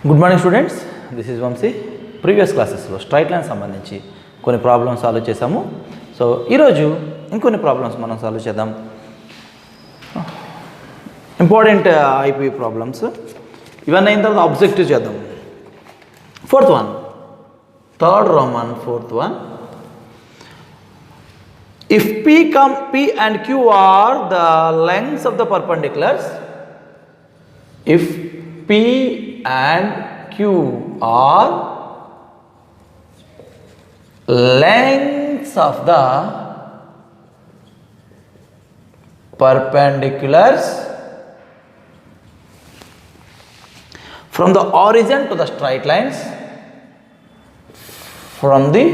Good morning students, this is Vamshi. Previous క్లాసెస్లో straight line సంబంధించి కొన్ని ప్రాబ్లమ్స్ సాల్వ్ చేసాము. సో ఈరోజు ఇంకొన్ని ప్రాబ్లమ్స్ మనం సాల్వ్ చేద్దాం. ఇంపార్టెంట్ ఐపీ ప్రాబ్లమ్స్ ఇవన్నీ అయిన తర్వాత ఆబ్జెక్టివ్ చేద్దాం. Fourth one, third Roman fourth one. If P and Q are the lengths of the perpendiculars, if P and Q are lengths of the perpendiculars from the origin to the straight lines, from the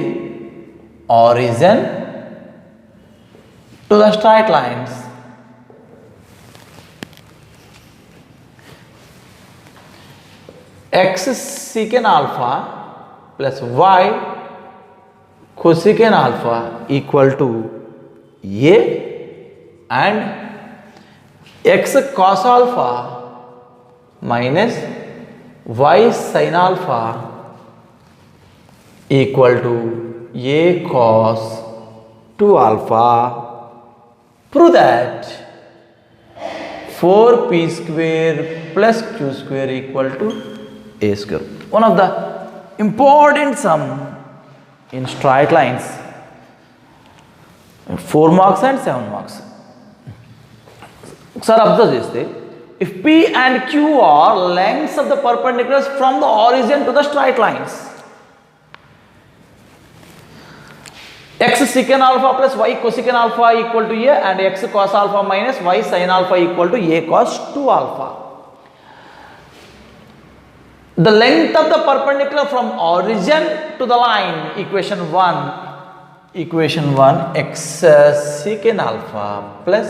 origin to the straight lines, x secant alpha plus y cosecant alpha equal to a and x cos alpha minus y sin alpha equal to a cos 2 alpha. Prove that 4p square plus q square equal to a square. One of the important sum in straight lines. 4 marks and 7 marks. Sir, observe this. If p and q are lengths of the perpendiculars from the origin to the straight lines, x secant alpha plus y cosecant alpha equal to a and x cos alpha minus y sin alpha equal to a cos 2 alpha. The length of the perpendicular from origin to the line, equation 1, x secant alpha plus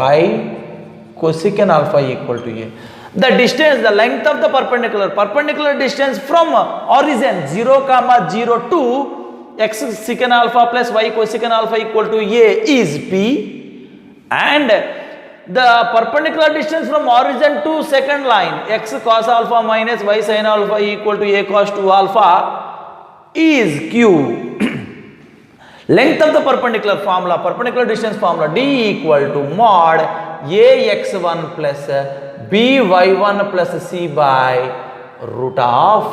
y cosecant alpha equal to a. The distance, the length of the perpendicular distance from origin 0, 0 to x secant alpha plus y cosecant alpha equal to a is p, and the perpendicular distance from origin to second line, x cos alpha minus y sin alpha equal to a cos 2 alpha is q. Length of the perpendicular distance formula, d equal to mod ax1 plus by1 plus c by root of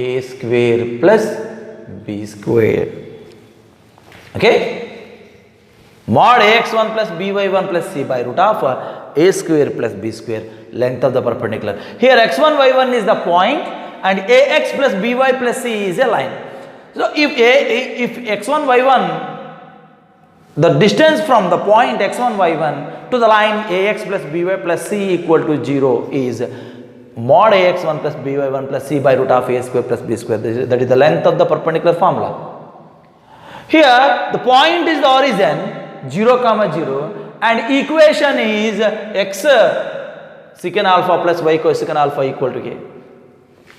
a square plus b square. Okay, mod ax1 plus by1 plus c by root of a square plus b square, length of the perpendicular. Here x1 y1 is the point and ax plus by plus c is a line. So if x1 y1, the distance from the point x1 y1 to the line ax plus by plus c equal to 0 is mod ax1 plus by1 plus c by root of a square plus b square. That is the length of the perpendicular formula. Here the point is the origin 0, 0 and equation is x secant alpha plus y cosecant alpha equal to a.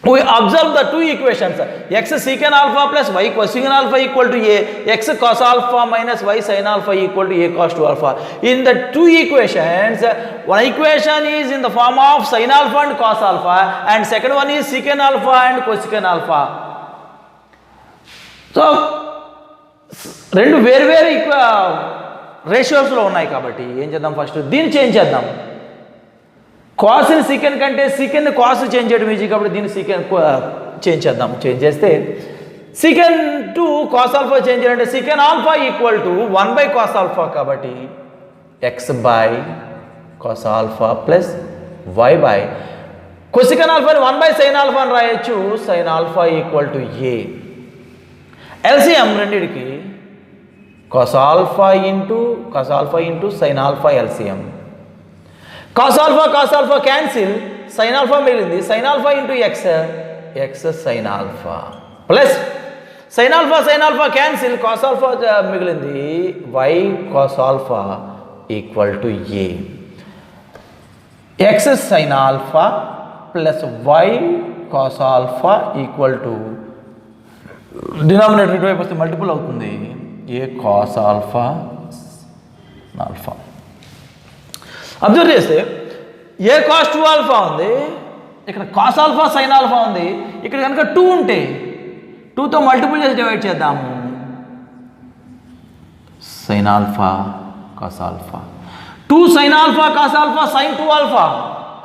We observe the two equations, x secant alpha plus y cosecant alpha equal to a, x cos alpha minus y sin alpha equal to a cos 2 alpha. In the two equations, one equation is in the form of sin alpha and cos alpha and second one is secant alpha and cosecant alpha. So రెండు వేరు రేషియోస్లో ఉన్నాయి కాబట్టి ఏం చేద్దాం, first దీన్ని change చేద్దాం. కాస్ని secant కంటే సీకెండ్ కాస్ చేంజ్ చేయడం ఈజీ కాబట్టి దీన్ని సీకెండ్ చేంజ్ చేద్దాం. చేంజ్ చేస్తే secant to cos alpha change చేయాలంటే secant alpha equal to 1 by cos alpha కాబట్టి x by cos alpha plus y by cosecant ఆల్ఫాని 1 బై సైన్ ఆల్ఫా అని రాయొచ్చు. Sine alpha equal to a. LCM రెండిటికి cos alpha into sine alpha LCM. Cos alpha cancel, sine alpha మిగిలింది. Sine alpha into x sine alpha plus sine alpha cancel, cos alpha మిగిలింది. Y cos alpha equal to a. X sine alpha plus y cos alpha equal to denominator ఇటువైపు వస్తే multiple అవుతుంది, a cos alpha alpha. Observe చేస్తే a cos 2 alpha ఉంది, ఇక్కడ cos alpha sign alpha ఉంది, ఇక్కడ కనుక 2 ఉంటే 2తో మల్టిపుల్ చేసి డివైడ్ చేద్దాము. Sine alpha cos alpha, 2 sine alpha cos alpha sine 2 alpha.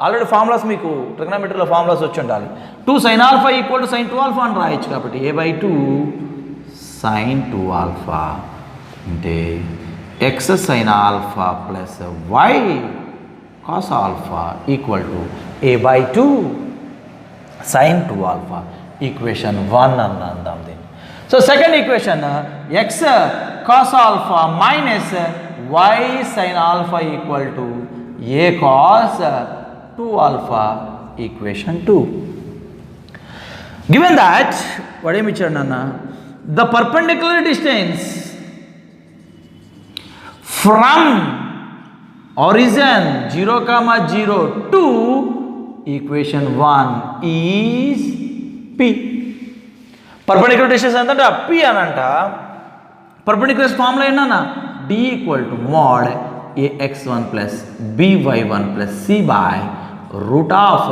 Already formulas మీకు ట్రిగ్నోమెట్రీలో ఫార్ములాస్ వచ్చి ఉండాలి. 2 sine alpha equal to sine 2 alpha అని రాయొచ్చు. కాబట్టి a/2 సైన్ 2 ఆల్ఫా అంటే x sine alpha plus y cos alpha equal to a/2 sine 2 alpha. Equation 1 అని అందాం దీన్ని. So second equation x cos alpha minus y sine alpha equal to a cos 2 alpha. Equation 2. Given that వాడు ఏమి ఇచ్చాడు నాన్న, the perpendicular distance from origin 0, 0 to equation 1 is p. perpendicular distance అంటే p అనంట. perpendicular formula ఏంటన్నా, d equal to mod ax1 plus by1 plus c by root of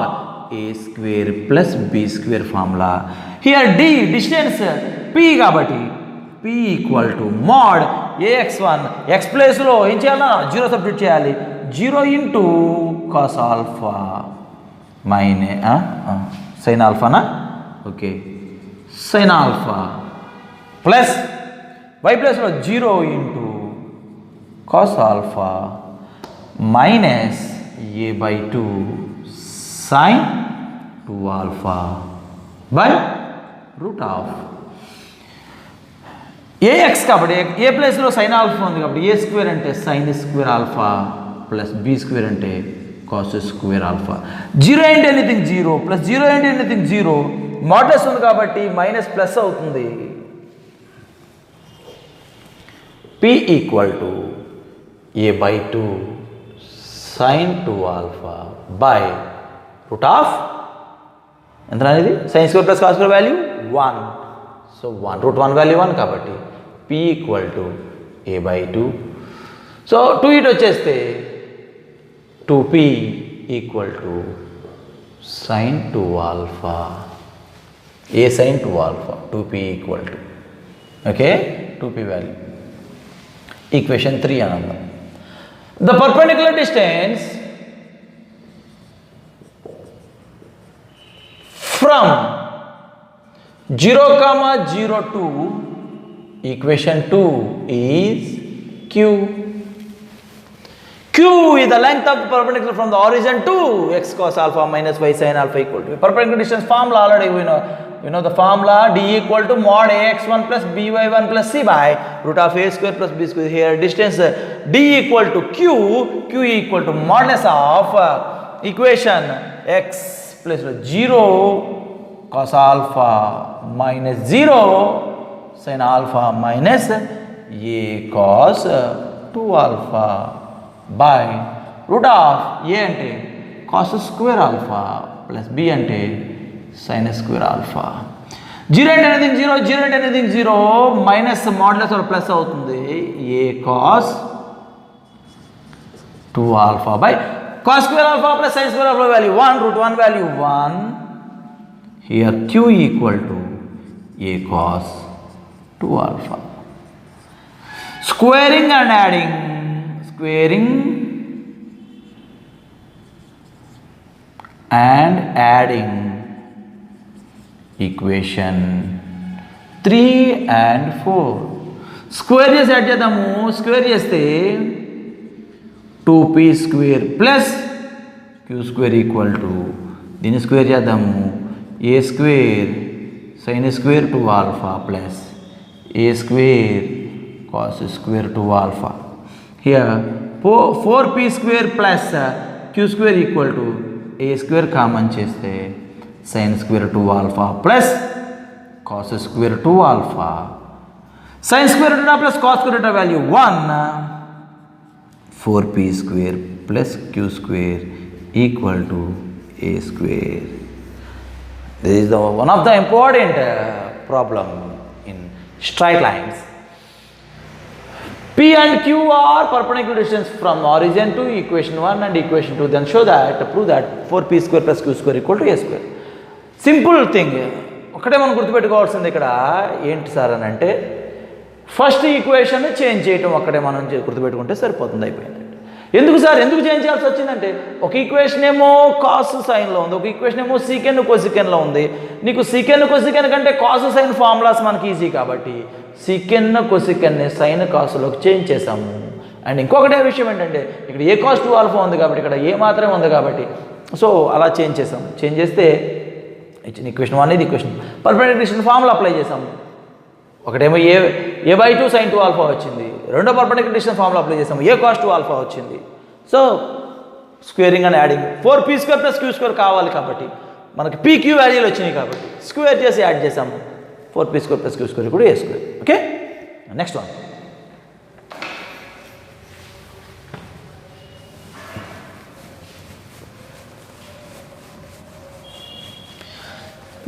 a square plus b square formula. Here d distance p కాబట్టి p equal to mod ax1, x ప్లేస్లో ఏం చేయాలన్నా 0 substitute చేయాలి. 0 into cos alpha minus sine ఆల్ఫానా, okay, sine alpha plus y ప్లేస్లో 0 into cos alpha minus a/2 sine 2 alpha by root of ax. కాబట్టి ఏ ప్లేస్లో sign alpha ఉంది కాబట్టి a స్క్వేర్ అంటే sine square alpha plus b square అంటే cos square alpha. 0 అంటే anything 0 plus 0 అంటే anything 0. Modulus ఉంది కాబట్టి మైనస్ ప్లస్ అవుతుంది. p equal to a/2 sine 2 alpha by root of ఎంత అనేది sine square plus cos square value 1. So 1 root 1 value 1 కాబట్టి p equal to a/2. So 2 ఇటు వచ్చేస్తే 2p equal to sine 2 alpha a sine 2 alpha 2p equal to okay 2p value. Equation 3 అని అందాం. The perpendicular distance from 0, 0 to equation 2 is q. q is the length of the perpendicular from the origin to x cos alpha minus y sin alpha equal to. Perpendicular distance formula already we know the formula d equal to mod ax1 plus by1 plus c by root of a square plus b square. Here distance d equal to q equal to modulus of equation x plus 0 cos alpha minus 0 sin alpha minus a cos 2 alpha by root of a అంటే cos square alpha plus b అంటే sin square alpha. 0 అంటే anything 0, 0 అంటే anything 0, minus modulus or plus అవుతుంది a cos 2 alpha by cos square alpha plus sin square alpha value 1 root 1 value 1. Here q equal to a cos 2 alpha. Squaring and adding, squaring and adding equation 3 and 4. Square చేసి add చేద్దాము. Square చేస్తే 2p square plus q square equal to దీన్ని square చేద్దాము a square sin square 2 alpha plus a square cos square 2 alpha. Here 4p square plus q square equal to a square common చేస్తే sin square 2 alpha plus cos square 2 alpha. sin square data plus cos square data value 1. 4p square plus q square equal to a square. This is one of the important problem in straight lines. P P and Q are perpendicular distance from origin to equation 1 and equation 2. Then prove that 4p square plus q square equal to a square. Simple thing. ఒకటే మనం గుర్తుపెట్టుకోవాల్సింది ఇక్కడ ఏంటి sir అని అంటే first equation change చేయటం ఒక్కడే మనం గుర్తుపెట్టుకుంటే సరిపోతుంది, అయిపోయింది. ఎందుకు సార్ ఎందుకు చేంజ్ చేయాల్సి వచ్చిందంటే ఒక ఈక్వేషన్ ఏమో కాస్ సైన్లో ఉంది, ఒక ఈక్వేషన్ ఏమో సీకెన్ కొసికెన్లో ఉంది. నీకు సీకెన్ కొసికెన్ కంటే కాస్ సైన్ ఫార్ములాస్ మనకి ఈజీ కాబట్టి సీకెన్ కొసికెన్ని సైన్ కాసులోకి చేంజ్ చేసాము. అండ్ ఇంకొకటే విషయం ఏంటంటే ఇక్కడ ఏ కాస్ 2 ఆల్ఫా ఉంది కాబట్టి ఇక్కడ ఏ మాత్రమే ఉంది కాబట్టి సో అలా చేంజ్ చేసాము. చేంజ్ చేస్తే ఇచ్చిన ఈక్వేషన్ 1 ఇది equation perpendicular distance formula apply చేసాము. ఒకటేమో a/2 sin 2 ఆల్ఫా వచ్చింది, రెండో పర్పెండిక్యులర్ డిస్టెన్స్ ఫార్ములా అప్లై చేసాము, a cos 2 ఆల్ఫా వచ్చింది. So squaring and adding 4p square plus q square కావాలి కాబట్టి మనకి pq వాల్యూలు వచ్చినాయి కాబట్టి స్క్వేర్ చేసి యాడ్ చేసాము. 4p square plus q square కూడా a square. Okay, next one.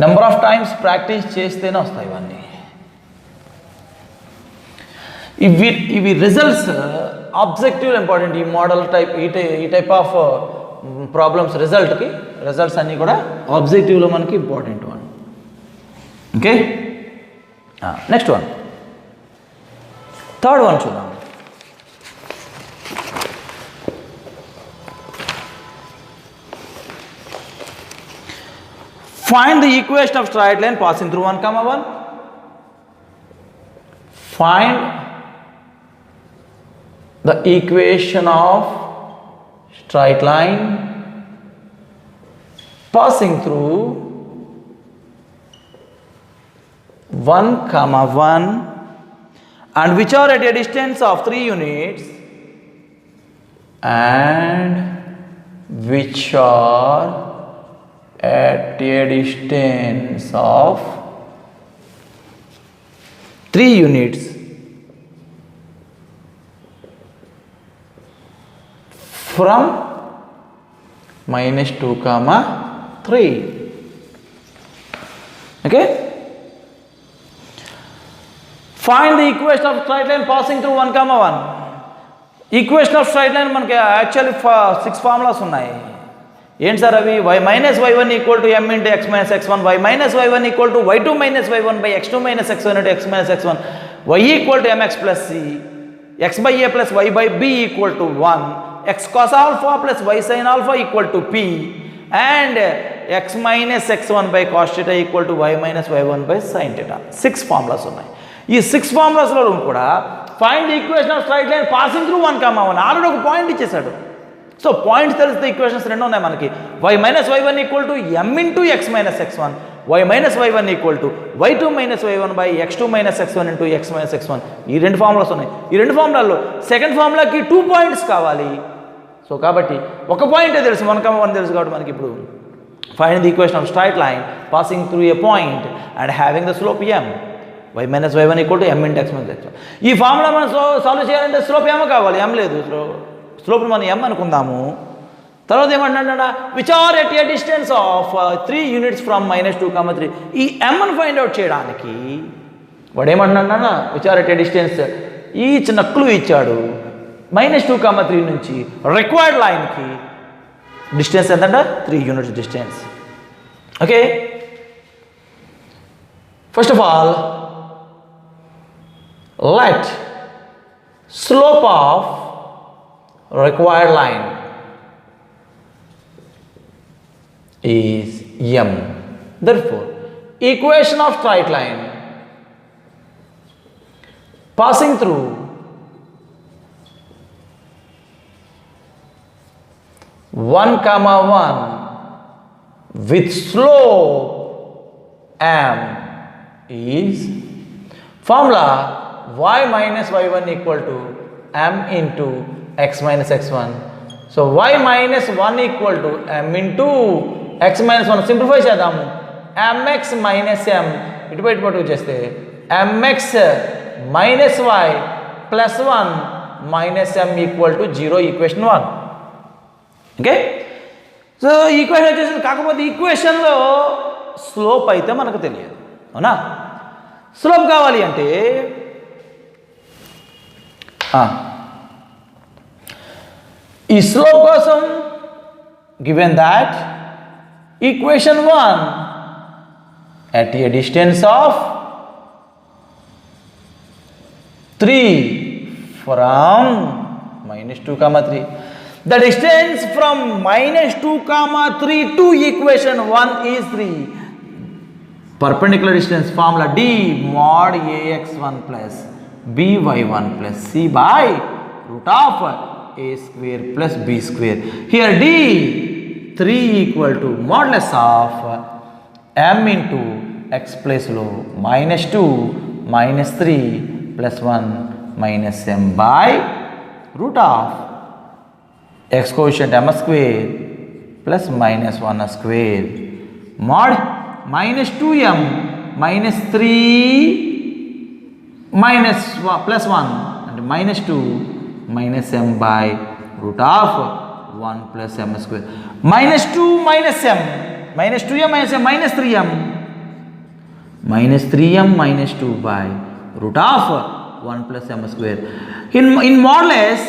Number of times practice చేస్తేనే వస్తాయి ఇవన్నీ. ఇవి రిజల్ట్స్ ఆబ్జెక్టివ్ ఇంపార్టెంట్. ఈ మోడల్ టైప్ ఈ టైప్ ఆఫ్ ప్రాబ్లమ్స్ రిజల్ట్స్ అన్నీ కూడా ఆబ్జెక్టివ్లో మనకి important one. Okay, next one, third one చూద్దాం. Find the equation of straight line passing through 1, 1. Find the equation of straight line passing through 1, 1 and which are at a distance of 3 units and which are at a distance of 3 units from -2, 3. Okay, find the equation of straight line passing through 1, 1. Equation of straight line మనకి actually 6 formulas ఉన్నాయి. ఏంటి sir అవి? y minus y1 equal to m into x minus x1, y minus y1 equal to y2 minus y1 by x2 minus x1 into x minus x1, y equal to mx plus c, x by a plus y by b equal to 1, x cos alpha plus y sin alpha equal to p and x minus x1 by cos θ equal to y minus y1 by sin θ. 6 formulas ఉన్నాయి. ఈ 6 ఫార్ములాస్లో కూడా find the equation of straight line passing through 1, 1 already ఒక point ఇచ్చేసాడు. So points తెలిస్తే equations రెండు ఉన్నాయి మనకి. y minus y1 equal to m into x minus x1, y minus y1 equal to y2 minus y1 by x2 minus x1 into x minus x1. ఈ 2 formulas ఉన్నాయి. ఈ 2 ఫార్ములాల్లో second ఫార్ములాకి 2 points కావాలి. So కాబట్టి ఒక పాయింటే తెలుసు, 1, 1 తెలుసు కాబట్టి మనకి ఇప్పుడు find the equation of straight line passing through a point and having the slope m, y minus y1 equal to m into x minus x1. ఈ ఫార్ములా మనం సాల్వ్ చేయాలంటే స్లోప్ ఏమో కావాలి, m లేదు. స్లోప్ మనం m అనుకుందాము. తర్వాత ఏమంటున్నాడా, which are at a distance of 3 units from -2, 3. ఈ mను ఫైండ్ అవుట్ చేయడానికి వాడు ఏమంటున్నాడా, which are at a distance ఈ చిన్న క్లూ ఇచ్చాడు. -2, 3 నుంచి రిక్వైర్డ్ లైన్కి డిస్టెన్స్ ఎంతంట, 3 units distance. Okay, first of all let slope of required line is m. Therefore, equation of straight line passing through 1, 1 with slope m is formula y minus y1 equal to m into x minus x1. So y minus 1 equal to m into x minus 1. Simplify చేద్దాము. mx minus m ఇటు బయటకు చేస్తే mx minus y plus 1 minus m equal to 0. Equation 1. Okay, so equation వచ్చేసింది. కాకపోతే ఈక్వేషన్లో slope అయితే మనకు తెలియదు, అవునా? స్లోప్ కావాలి అంటే ఈ స్లోప్ కోసం given that equation 1 at a distance of 3 from -2, 3. The distance from -2, 3 to equation 1 is 3. Perpendicular distance formula D mod ax1 plus by1 plus c by root of a square plus b square. Here D 3 equal to modulus of m into x place లో -2 -3 plus 1 minus m by root of x coefficient m square plus minus 1 square mod -2m minus 3 minus 1 plus 1 and -2 minus m by root of 1 plus m square. -2 minus m minus 2m minus m minus 3m minus 3m minus 2 by root of 1 plus m square. In modulus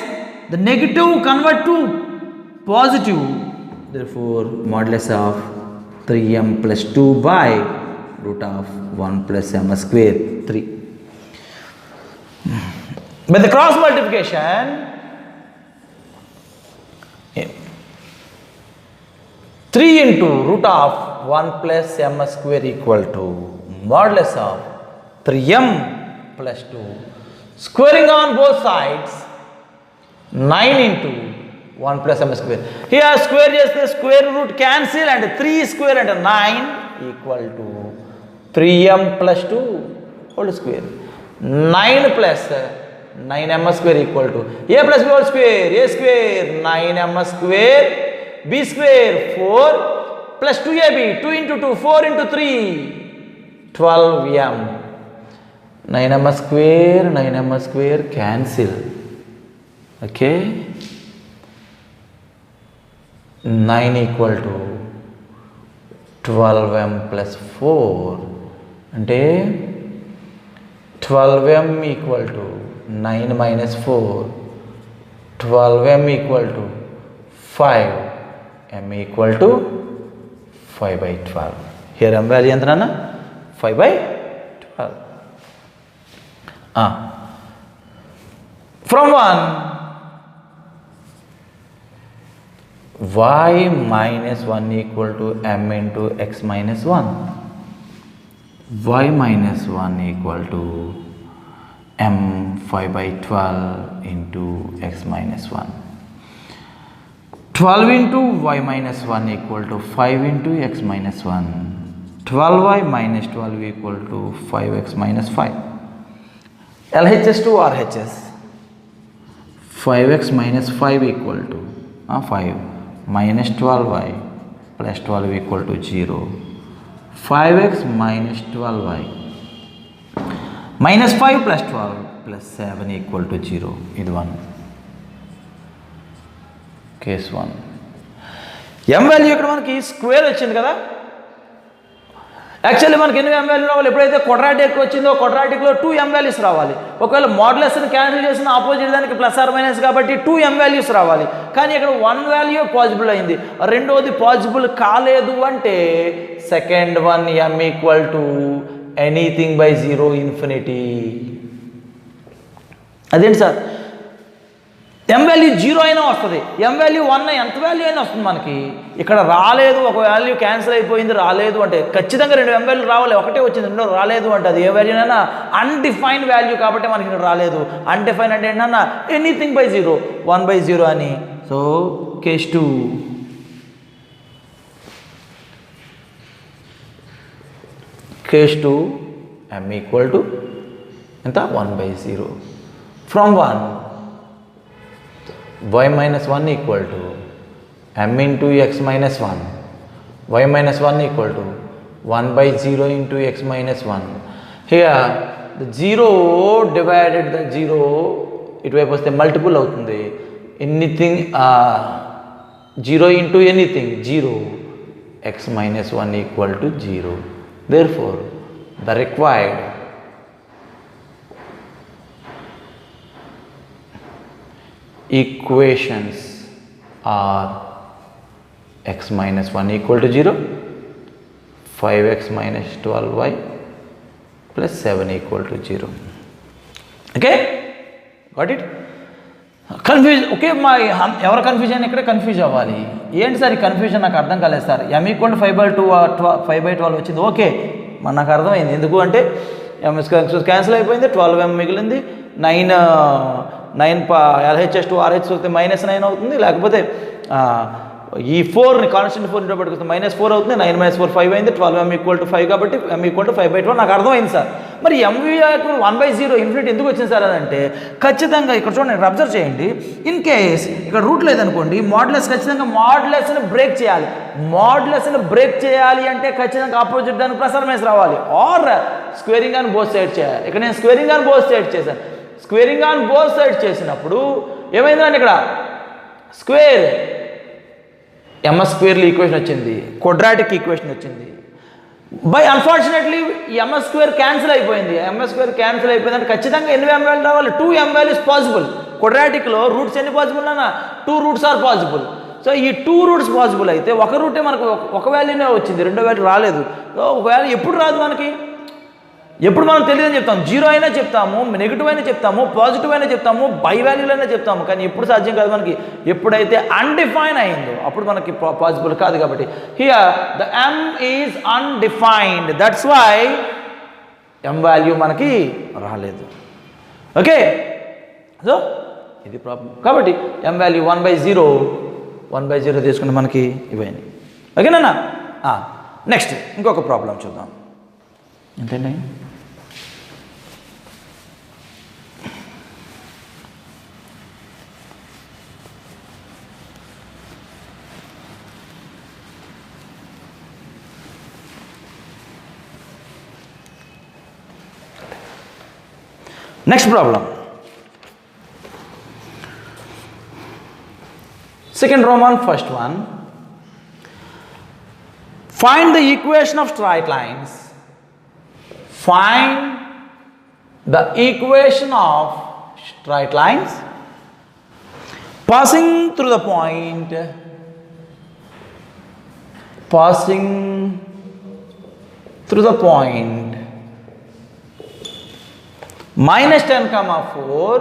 the negative convert to positive, therefore modulus of 3m plus 2 by root of 1 plus m square 3. By the cross multiplication 3 into root of 1 plus m square equal to modulus of 3m plus 2, squaring on both sides 9 into 1 plus m square. Here square just the square root cancel and 3 square and 9 equal to 3m plus 2 whole square. 9 plus 9m square equal to a plus b whole square, a square 9m square, b square 4 plus 2ab, 2 into 2 4 into 3 12m. 9m square cancel. Okay, 9 equal to 12m plus 4 అంటే 12m equal to 9 minus 4, 12m equal to 5, m equal to 5 by 12. Here m value ఎంత నాన్న 5 by 12. From 1 y minus 1 equal to m into x minus 1. Y minus 1 equal to m 5 by 12 into x minus 1. 12 into y minus 1 equal to 5 into x minus 1. 12y minus 12 equal to 5x minus 5. LHS to RHS. 5x minus 5 equal to 5 minus 12y plus 12 equal to 0. 5x minus 12y minus 5 plus 12 plus 7 equal to 0. This one. Case 1. M value ఇక్కడ మనకి square వచ్చింది కదా. Actually మనకి ఎన్ని m value రావాలి? ఎప్పుడైతే quadratic వచ్చిందో క్వాడ్రాటిక్లో 2m values రావాలి. ఒకవేళ మాడ్యులస్ని క్యాన్సిల్ చేసిన ఆపోజిట్ దానికి ప్లస్ ఆర్ మైనస్ కాబట్టి 2m వాల్యూస్ రావాలి. కానీ ఇక్కడ 1 వాల్యూ పాసిబుల్ అయింది, రెండోది పాసిబుల్ కాలేదు అంటే second one m equal to anything by 0 infinity. అదేంటి సార్, m వాల్యూ 0 అయినా వస్తుంది, m వాల్యూ 1 ఎంత వాల్యూ అయినా వస్తుంది. మనకి ఇక్కడ రాలేదు, ఒక వాల్యూ క్యాన్సిల్ అయిపోయింది రాలేదు అంటే ఖచ్చితంగా 2 m వాల్యూ రావాలి. ఒకటే వచ్చింది, రెండో రాలేదు అంటే అది ఏ వాల్యూనైనా అన్డిఫైన్డ్ వాల్యూ కాబట్టి మనకి ఇక్కడ రాలేదు. అన్డిఫైన్ అంటే ఏంటన్నా ఎనీథింగ్ బై 0, 1 by 0 అని. So case 2. Case 2 m equal to ఎంత 1 by 0. From 1 y minus 1 equal to m into x minus 1. Y minus 1 equal to 1 by 0 into x minus 1. Here the 0 divided the 0 ఇటువైపు వస్తే multiple అవుతుంది. Anything 0 into anything 0. x minus 1 equal to 0. Therefore the required equations are x minus 1 equal to 0, 5x minus 12y plus 7 equal to 0. Okay, got it? Confuse okay మా ఎవరు confusion ఇక్కడ confuse అవ్వాలి. ఏంటి sir ఈ confusion నాకు అర్థం కాలేదు sir. m equal 5/2 5/12 వచ్చింది. ఓకే మరి నాకు అర్థమైంది. ఎందుకు అంటే m క్యాన్సిల్ అయిపోయింది, 12m మిగిలింది, 9 LHS 2 RH వస్తే -9 అవుతుంది, లేకపోతే ఈ 4ని కాన్స్టెంట్ 4 ఇంటో పెట్టుకుంటే -4 అవుతుంది, 9 - 4 5 అయింది, 12m ఈక్వల్ టు 5 కాబట్టి m ఈక్వల్ టు 5/12 నాకు అర్థమైంది సార్. మరి m 1/0 ఇన్ఫినిటీ ఎందుకు వచ్చింది సార్ అని అంటే ఖచ్చితంగా ఇక్కడ చూడండి, అబ్జర్వ్ చేయండి. ఇన్ కేస్ ఇక్కడ రూట్ లేదనుకోండి, మాడ్యులస్ ఖచ్చితంగా మాడ్యులస్ని బ్రేక్ చేయాలి. మాడ్యులస్ని బ్రేక్ చేయాలి అంటే ఖచ్చితంగా ఆపోజిట్ దానికి ప్లస్ ఆర్ మైనస్ రావాలి, or squaring on both side చేయాలి. ఇక్కడ నేను స్క్వేరింగ్ ఆన్ బోత్ సైడ్ చేశాను. స్క్వేరింగ్ ఆన్ బోత్ సైడ్ చేసినప్పుడు ఏమైందండి, ఇక్కడ స్క్వేర్ ms స్క్వేర్లు ఈక్వేషన్ వచ్చింది, క్వాడ్రాటిక్ ఈక్వేషన్ వచ్చింది. By unfortunately ms square cancel అయిపోయింది. ms స్క్వేర్ క్యాన్సిల్ అయిపోయిందంటే ఖచ్చితంగా ఎన్ని m వాల్యూ రావాలి, 2m వాల్యూస్ పాసిబుల్. క్వాడ్రాటిక్లో రూట్స్ ఎన్ని పాసిబుల్ అన్న 2 రూట్స్ ఆర్ పాసిబుల్. సో ఈ 2 రూట్స్ పాసిబుల్ అయితే ఒక రూటే మనకు ఒక వాల్యూనే వచ్చింది, రెండో వాల్యూ రాలేదు. సో ఒక వాల్యూ ఎప్పుడు రాదు మనకి, ఎప్పుడు మనం తెలియదని చెప్తాం. 0 అయినా చెప్తాము, నెగిటివ్ అయినా చెప్తాము, పాజిటివ్ అయినా చెప్తాము, బై వాల్యూలు అయినా చెప్తాము, కానీ ఎప్పుడు సాధ్యం కాదు మనకి. ఎప్పుడైతే అన్డిఫైన్ అయిందో అప్పుడు మనకి పాసిబుల్ కాదు. కాబట్టి here the m is undefined, that's why m value మనకి రాలేదు. ఓకే, సో ఇది ప్రాబ్లం. కాబట్టి m వాల్యూ 1/0 తీసుకుంటే మనకి ఇవన్నీ. ఓకేనా? నెక్స్ట్ ఇంకొక ప్రాబ్లం చూద్దాం. ఎంతండి? Next problem. Second Roman, first one. Find the equation of straight lines. Find the equation of straight lines passing through the point, -10, 4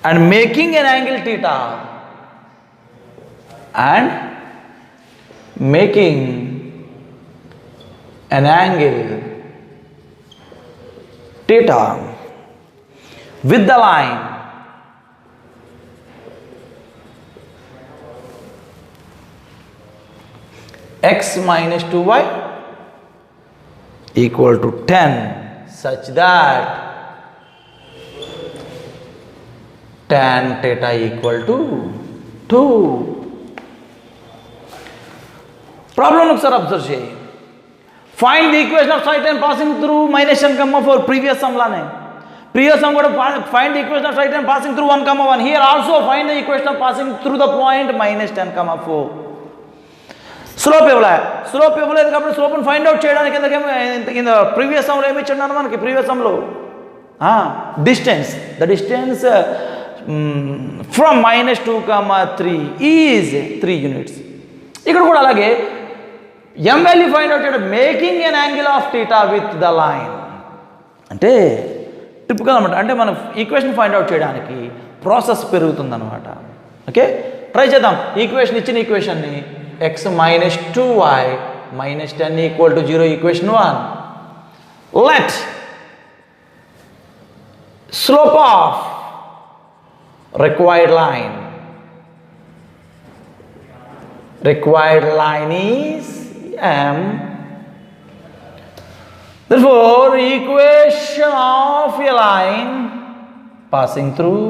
and making an angle theta with the line x minus 2y equal to 10, such that tan theta equal to 2. Problem ఒకసారి observe చేయి. Find the equation of straight line passing through -10, 4. Previous sum లానే, previous sum కూడా find the equation of straight line passing through 1, 1. Here also find the equation of passing through the point -10, 4. Slope ఇవ్వలేదు కాబట్టి స్లోప్ని find out చేయడానికి కింద previous సమ్లో ఏమి ఇచ్చాడు మనకి, previous సమ్లో the distance from -2, 3 is 3 units. ఇక్కడ కూడా అలాగే m వాల్యూ ఫైండ్ అవుట్ చేయడం, making an angle of theta with the line. అంటే టిపికల్ అనమాట. అంటే మనం ఈక్వేషన్ ఫైండ్ అవుట్ చేయడానికి ప్రాసెస్ పెరుగుతుందన్నమాట. ఓకే, ట్రై చేద్దాం. ఇచ్చిన ఈక్వేషన్ని x minus 2y minus 10 equal to 0, equation 1. Let slope of required line is m. Therefore equation of a line passing through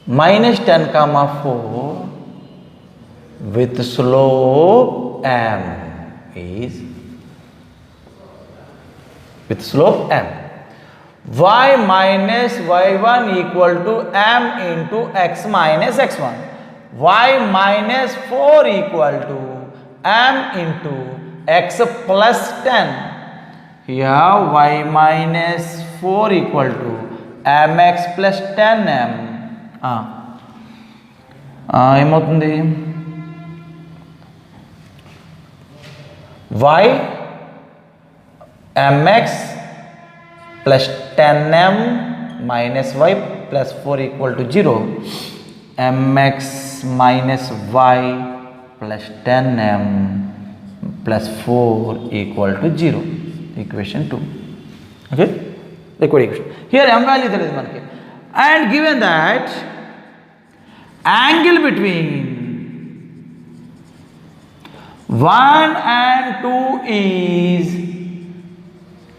-10, 4 with slope m is y minus y1 equal to m into x minus x1, y minus 4 equal to m into x plus 10, here y minus 4 equal to mx plus 10m. ఏమవుతుంది? y mx plus 10m minus y plus 4 equal to 0. mx minus y plus 10m plus 4 equal to 0. Equation 2. Okay, liquid equation. Here m value there is manaki, and given that angle between 1 and 2 is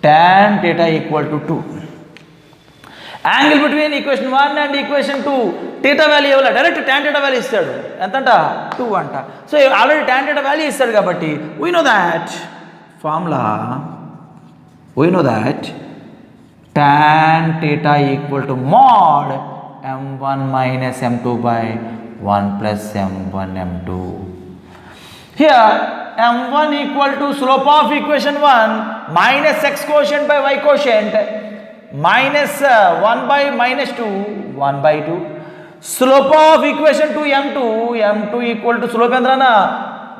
tan theta equal to 2. Angle between equation 1 and equation 2 theta value evla direct tan theta value istadu entanta 2 anta. So already tan theta value istadu kabatti we know that formula, we know that tan theta equal to mod m1 minus m2 by 1 plus m1 m2. Here m1 equal to slope of equation 1 minus x quotient by y quotient minus 1 by minus 2 1 by 2. Slope of equation 2 m2 equal to slope entrana,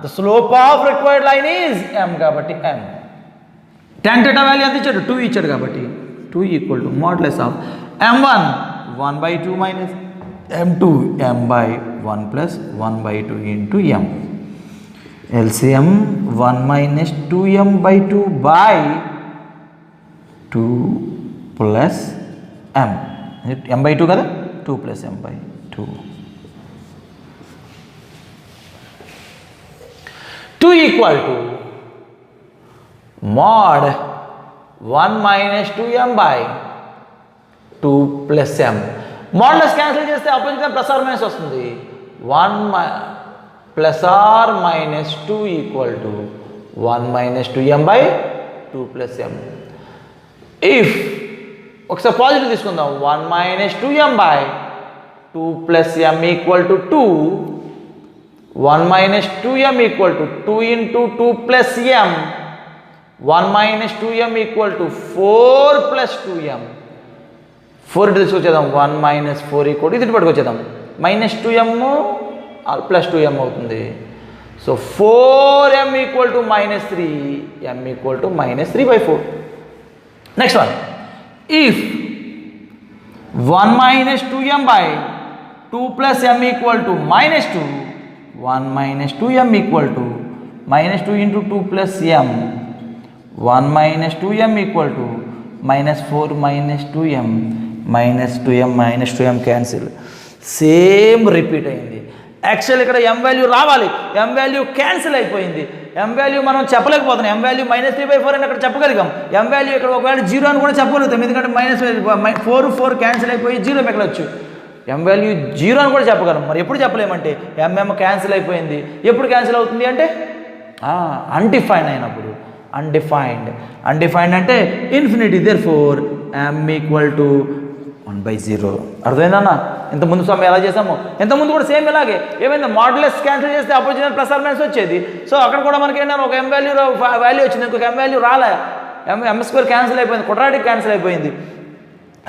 the slope of required line is m kabatti m. Tan theta value anta ichadu 2 ichadu kabatti 2 equal to modulus of m1 1 by 2 minus m2 m by 1 plus 1 by 2 into m. LCM 1 minus 2m by 2 by 2 plus m. m by 2 kada 2 plus m by 2. 2 equal to mod 1 minus 2m by 2 plus m. Modulus cancel చేస్తే opposite plus or minus వస్తుంది. 1 plus or minus 2 equal to 1 minus 2m by 2 plus m. If ఒకసారి positive తీసుకుందాం, 1 minus 2m by 2 plus m equal to 2, 1 minus 2m equal to 2 into 2 plus m, 1 minus 2m equal to 4 plus 2m. 4 ఇటు తీసుకొచ్చేద్దాం, 1 minus 4 equal to ఇది పట్టుకొచ్చేద్దాం, minus 2m plus 2m అవుతుంది. So 4m equal to minus 3, m equal to minus 3 by 4. Next one, if 1 minus 2m by 2 plus m equal to minus 2, 1 minus 2m equal to minus 2 into 2 plus m, 1 minus 2m equal to minus 4 minus 2m, minus 2m cancel. Same repeat అయింది. Actual ఇక్కడ m value రావాలి, m value cancel అయిపోయింది. m value మనం చెప్పలేకపోతున్నాం. m value minus 3/4 అని అక్కడ చెప్పగలిగాం. m value ఇక్కడ ఒకవేళ 0 అని కూడా చెప్పగలుగుతాం, ఎందుకంటే మైనస్ 4 క్యాన్సిల్ అయిపోయి 0 మిగలొచ్చు. m వాల్యూ 0 అని కూడా చెప్పగలం. మరి ఎప్పుడు చెప్పలేమంటే m క్యాన్సిల్ అయిపోయింది. ఎప్పుడు క్యాన్సిల్ అవుతుంది అంటే అన్డిఫైన్డ్ అయినప్పుడు. అన్డిఫైన్డ్ అంటే infinity, therefore m equal to 1/0. అర్థమైందన్న? ఇంతకుముందు సమయం ఎలా చేసామో ఇంతకుముందు కూడా సేమ్ ఇలాగే ఏమైంది, మాడ్యులస్ క్యాన్సిల్ చేస్తే అపోజిట్ ప్లస్ ఆర్ మైనస్ వచ్చేది. సో అక్కడ కూడా మనకి ఏంటంటే ఒక m వాల్యూ వచ్చింది, ఇంకొక m వాల్యూ రాలే. m స్క్వేర్ క్యాన్సిల్ అయిపోయింది, క్వాడ్రాటిక్ క్యాన్సిల్ అయిపోయింది,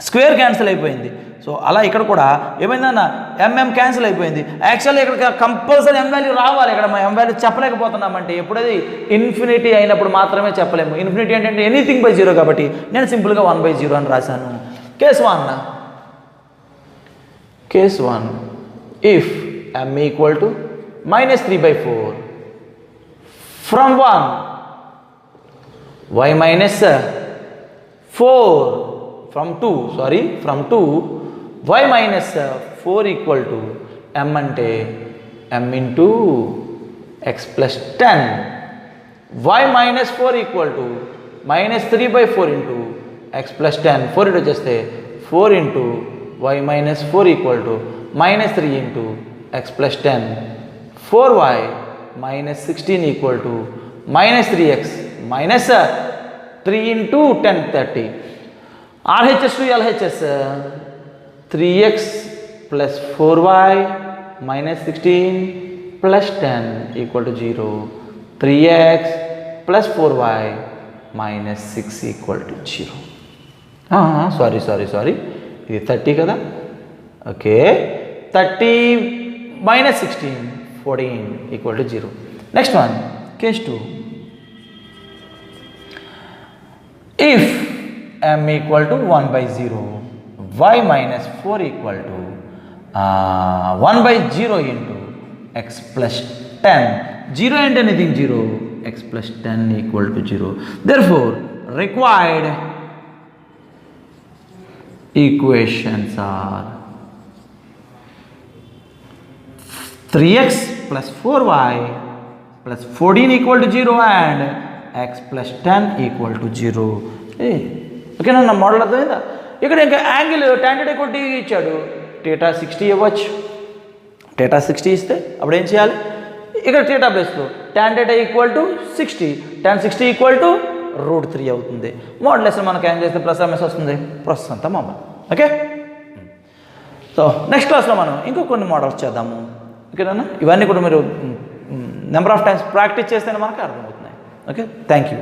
స్క్వేర్ క్యాన్సిల్ అయిపోయింది. సో అలా ఇక్కడ కూడా ఏమైందన్న m క్యాన్సిల్ అయిపోయింది. యాక్చువల్లీ ఇక్కడ కంపల్సరీ m వాల్యూ రావాలి. ఇక్కడ m వాల్యూ చెప్పలేకపోతున్నామంటే ఎప్పుడది ఇన్ఫినిటీ అయినప్పుడు మాత్రమే చెప్పలేము. ఇన్ఫినిటీ అంటే ఎనీథింగ్ బై 0 కాబట్టి నేను సింపుల్గా 1/0 అని రాశాను. Case 1, if m equal to minus 3/4 from 1 y minus 4 from 2 y minus 4 equal to m అంటే m into x plus 10, y minus 4 equal to minus 3/4 into x plus 10, 4 ఇటు వచ్చేస్తే 4 into y minus 4 equal to minus 3 into x plus 10, 4y minus 16 equal to minus 3x minus 3 into 10 30. RHS to LHS, 3x plus 4y minus 16 plus 10 equal to 0. 3x plus 4y minus 6 equal to 0. Sorry. ఇది 30 కదా. Okay, 30 minus 16, 14 equal to 0. Next one, case 2. If m equal to 1 by 0, y minus 4 equal to 1 by 0 into x plus 10. 0 and anything 0, x plus 10 equal to 0. Therefore, required equations are 3x plus 4y plus 14 equal to 0 and x plus 10 equal to 0. ఓకేనా, నా model అర్థమైందా? ఇక్కడ ఇంకా angle tangent equal tea ఇచ్చాడు, theta 60 ఇవ్వచ్చు. Theta 60 ఇస్తే అప్పుడు ఏం చేయాలి? ఇక్కడ టీటా ప్లస్లో tangent equal to 60, tan 60 equal to √3 అవుతుంది. మోడలేషన్ మనకు ఏం చేస్తే ప్లస్ ఎంఎస్ వస్తుంది, ప్రాసెస్ అంతా మామూలు. ఓకే, సో నెక్స్ట్ క్లాస్లో మనం ఇంకో కొన్ని మోడల్స్ చేద్దాము. ఓకేనా, ఇవన్నీ కూడా మీరు నెంబర్ ఆఫ్ టైమ్స్ ప్రాక్టీస్ చేస్తేనే మనకు అర్థమవుతున్నాయి. Okay, thank you.